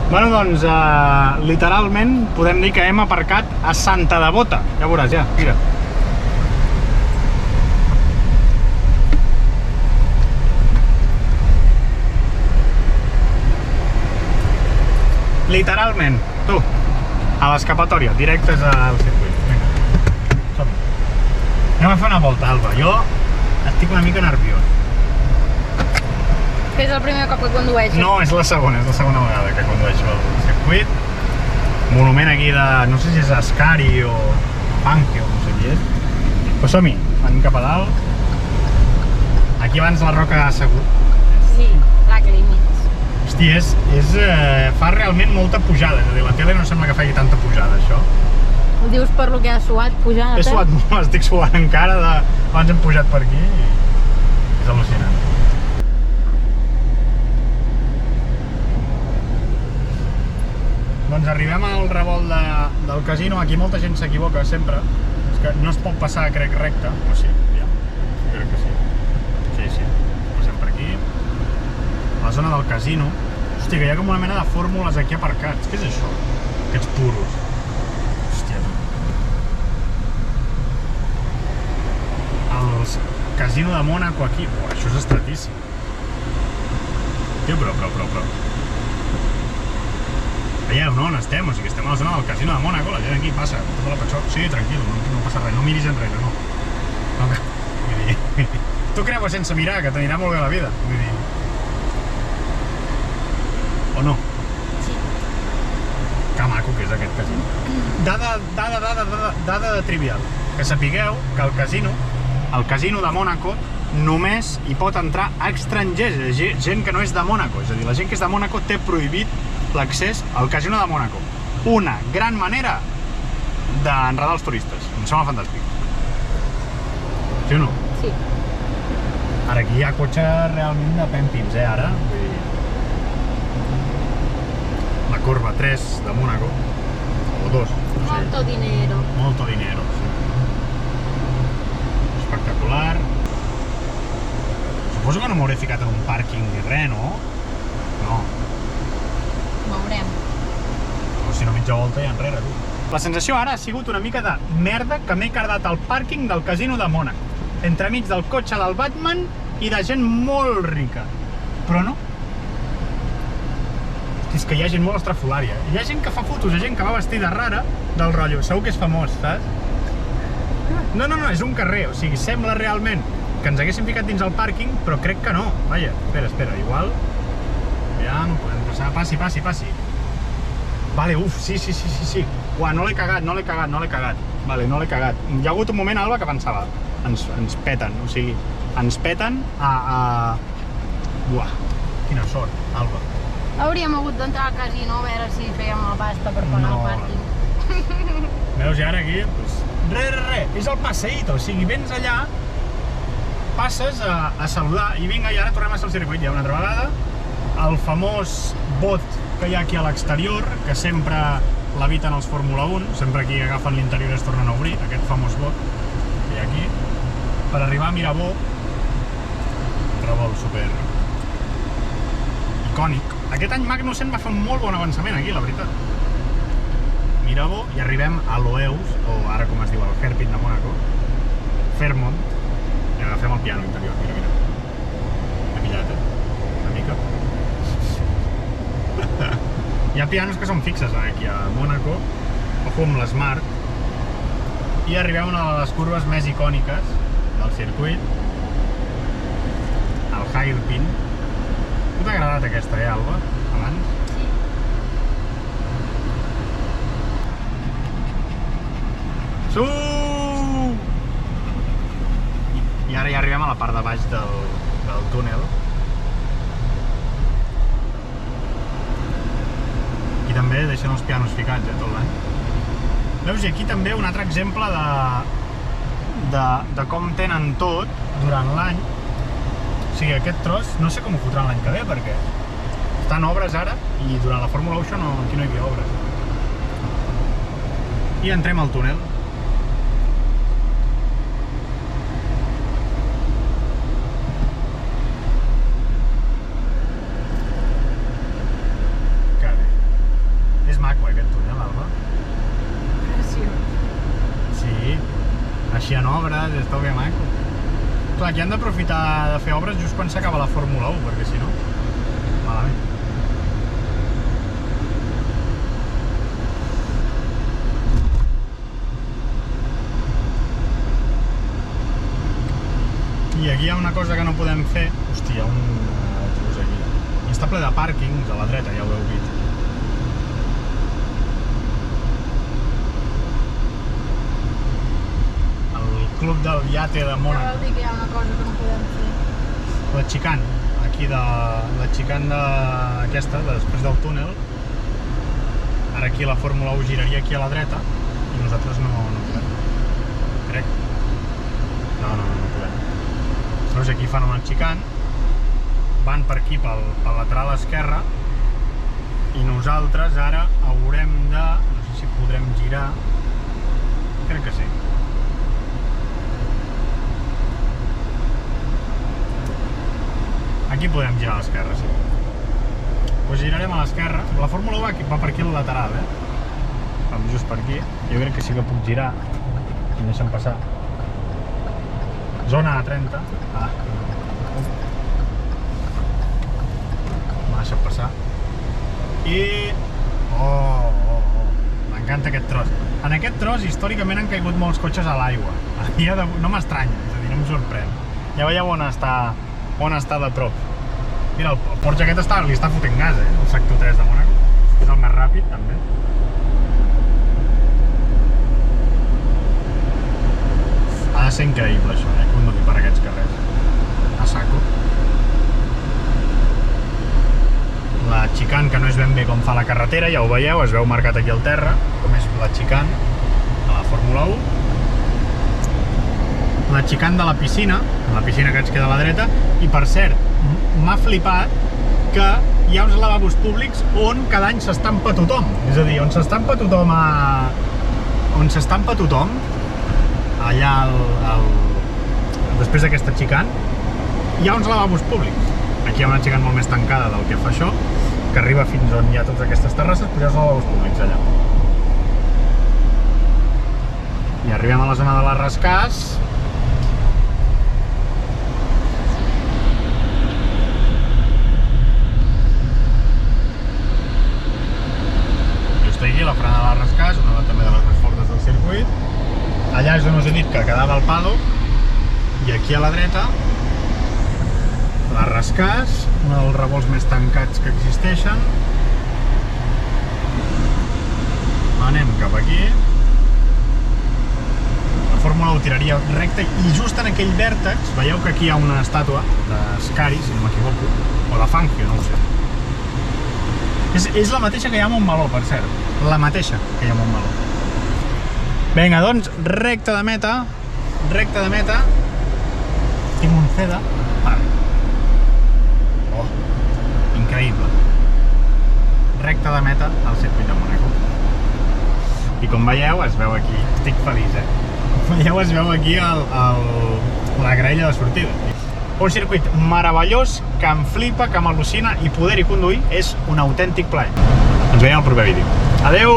Bueno, doncs, literalment podem dir que hem aparcat a Santa Devota. Ja veuràs, ja, mira. Literalment, tu, a l'escapatòria, directes al circuit. Vinga, som-hi. Anem a fer una volta, Alba. Jo estic una mica nerviós. Que és el primer cop que condueixes? No, és la segona vegada que condueixo el circuit. Monument aquí de, no sé si és Ascari o Panque o no sé qui és. Però som-hi, anem cap a dalt. Aquí abans la Roca ha assegut. Sí, Black Limits. Hosti, fa realment molta pujada, és a dir, la tele no sembla que faci tanta pujada, això. Ho dius per lo que has suat pujant? He suat molt, estic suant encara abans hem pujat per aquí i és al·lucinant. Doncs arribem al revolt del casino. Aquí molta gent s'equivoca sempre. És que no es pot passar, crec, recte. O sí, ja. Crec que sí. Sí. Passem per aquí. A la zona del casino. Hòstia, que hi ha com una mena de fórmules aquí aparcats. Què és això? Aquests puros. Hòstia, tu. El casino de Mònaco aquí. Uah, això és estratíssim. Tio, però. Veieu, no? On estem? O sigui, estem a la zona del casino de Mònaco, la gent aquí passa, tota la patxoc. Sí, tranquil, no passa res, no miris enrere, no. Vull dir, tu creus sense mirar, que t'anirà molt bé la vida. Vull dir... O no? Sí. Que maco que és aquest casino. Dada trivial. Que sapigueu que el casino de Mònaco, només hi pot entrar estrangers, gent que no és de Mònaco. És a dir, la gent que és de Mònaco té prohibit l'accés al casino de Mònaco. Una gran manera d'enredar els turistes. Em sembla fantàstic. Sí o no? Sí. Ara aquí hi ha cotxes realment de pèmpims, ara. Vull dir... La corba 3 de Mònaco. O 2. Molto dinero. Molto dinero, sí. Espectacular. Suposo que no m'hauré ficat en un pàrquing ni res, no? No. Veurem. O si no, mitja volta i enrere, tu. La sensació ara ha sigut una mica de merda que m'he cardat al pàrquing del casino de Mònaco. Entremig del cotxe del Batman i de gent molt rica. Però no. És que hi ha gent molt estrafolària. Hi ha gent que fa fotos, hi ha gent que va vestida rara del rotllo. Segur que és famós, saps? No, és un carrer. O sigui, sembla realment que ens haguéssim ficat dins el pàrquing, però crec que no. Vaja, espera, igual... Ja no podem passar. Passi. Vale, sí. Uah, no l'he cagat. Vale, no l'he cagat. Hi ha hagut un moment, Alba, que pensava, ens peten, o sigui, ens peten a... Uah, quina sort, Alba. Hauríem hagut d'entrar al casino a veure si fèiem la pasta per pagar el pàrquing. Veus, i ara aquí, doncs... Res, és el passeït, o sigui, vens allà, passes a saludar i vinga, i ara tornem a ser al circuit ja una altra vegada. El famós bot que hi ha aquí a l'exterior, que sempre l'eviten els Fórmula 1, sempre aquí agafen l'interior i es tornen a obrir, aquest famós bot que hi ha aquí, per arribar a Mirabeau, un revolt super icònic. Aquest any Magnussen va fer un molt bon avançament aquí, la veritat. Mirabeau, i arribem a l'Oeus, o ara com es diu, el Hairpin de Mònaco, Fairmont, i agafem el piano interior, mira. He pillat, una mica. Hi ha pianos que són fixes aquí a Mònaco, ojo amb l'Smart, i arribem a una de les curves més icòniques del circuit, el Hairpin. No t'ha agradat aquesta, Alba, abans? Sí. I ara ja arribem a la part de baix del túnel. I també deixen els pianos ficats, tot l'any. Veus, i aquí també un altre exemple de com tenen tot durant l'any. O sigui, aquest tros, no sé com ho fotran l'any que ve, perquè estan obres ara, i durant la Fórmula 1 aquí no hi havia obres. I entrem al túnel. iniciant obres, és tot ben maco. Clar, aquí han d'aprofitar de fer obres just quan s'acaba la Fórmula 1, perquè si no, malament. I aquí hi ha una cosa que no podem fer. Hòstia, hi ha un autobús aquí. I està ple de pàrquings a la dreta, ja ho heu vist. El club del Yate de Què Mónaco. vol dir que hi ha una cosa que no podem fer? L'Atxicant, aquí de l'Atxicant d'aquesta, després del túnel. Ara aquí la Fórmula 1 giraria aquí a la dreta i nosaltres no podem. Crec. No podem. Llavors aquí fan un atxicant, van per aquí pel lateral esquerre i nosaltres ara haurem de... no sé si podrem girar, crec que sí. Aquí podem girar a l'esquerra, sí. Doncs girarem a l'esquerra. La Fórmula 1 va per aquí al lateral, Vam just per aquí. Jo crec que sí que puc girar i em deixen passar. Zona A30. M'ha deixat passar. I... M'encanta aquest tros. En aquest tros, històricament, han caigut molts cotxes a l'aigua. No m'estranya, és a dir, no em sorprèn. Ja veieu on està de prop. Mira, el Porsche aquest li està fotent gas, el sector 3 de Mónaco. És el més ràpid, també. Ha de ser increïble, això, conduir per aquests carrers. A saco. L'atxicant, que no és ben bé com fa la carretera, ja ho veieu, es veu marcat aquí al terra, com és l'atxicant de la Fórmula 1. L'atxicant de la piscina que ens queda a la dreta, i per cert, m'ha flipat que hi ha uns lavabos públics on cada any s'estampa tothom. És a dir, on s'estampa tothom allà després d'aquest atxicant, hi ha uns lavabos públics. Aquí hi ha una atxicant molt més tancada del que fa això, que arriba fins on hi ha totes aquestes terrasses, però hi ha els lavabos públics allà. I arribem a la zona de la Rascàs. Aquí, la frena de la Rascàs, una també de les més fortes del circuit. Allà és on us he dit que quedava el paddock, i aquí a la dreta la Rascàs, un dels revolts més tancats que existeixen. Anem cap aquí. La Fórmula 1 tiraria recte i just en aquell vèrtex, veieu que aquí hi ha una estàtua d'Ascari, si no m'equivoco, o de Fangio, no ho sé. És la mateixa que hi ha a Montmeló, per cert. La mateixa que hi ha a Montmeló. Vinga, doncs, recta de meta. Tinc un Ceda. Increïble. Recta de meta al circuit de Mónaco. I com veieu, es veu aquí, estic feliç, Com veieu, es veu aquí la graella de sortida. Un circuit meravellós, que em flipa, que m'al·lucina, i poder-hi conduir és un autèntic plaer. Ens veiem al proper vídeo. Adeu!